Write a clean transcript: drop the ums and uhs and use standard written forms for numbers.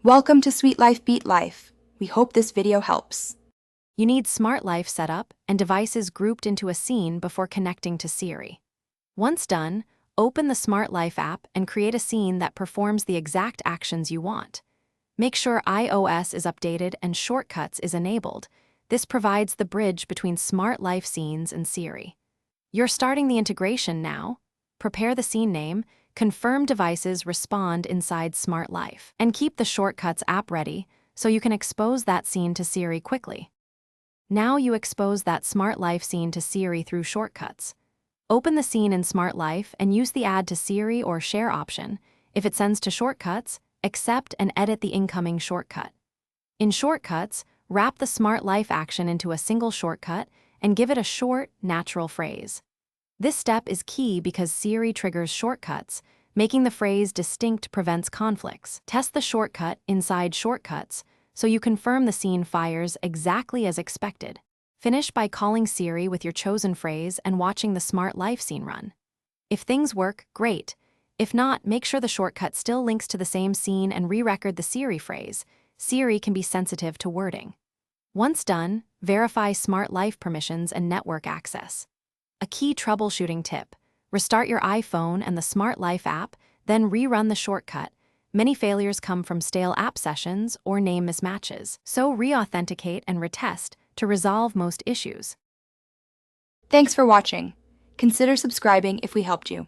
Welcome to Sweet Life Beat Life. We hope this video helps. You need Smart Life set up and devices grouped into a scene before connecting to Siri. Once done, open the Smart Life app and create a scene that performs the exact actions you want. Make sure iOS is updated and Shortcuts is enabled. This provides the bridge between Smart Life scenes and Siri. You're starting the integration now. Prepare the scene name, confirm devices respond inside Smart Life, and keep the Shortcuts app ready so you can expose that scene to Siri quickly. Now you expose that Smart Life scene to Siri through Shortcuts. Open the scene in Smart Life and use the Add to Siri or Share option. If it sends to Shortcuts, accept and edit the incoming shortcut. In Shortcuts, wrap the Smart Life action into a single shortcut and give it a short, natural phrase. This step is key because Siri triggers shortcuts, making the phrase distinct prevents conflicts. Test the shortcut inside Shortcuts so you confirm the scene fires exactly as expected. Finish by calling Siri with your chosen phrase and watching the Smart Life scene run. If things work, great. If not, make sure the shortcut still links to the same scene and re-record the Siri phrase. Siri can be sensitive to wording. Once done, verify Smart Life permissions and network access. A key troubleshooting tip: restart your iPhone and the Smart Life app, then rerun the shortcut. Many failures come from stale app sessions or name mismatches, so re-authenticate and retest to resolve most issues. Thanks for watching. Consider subscribing if we helped you.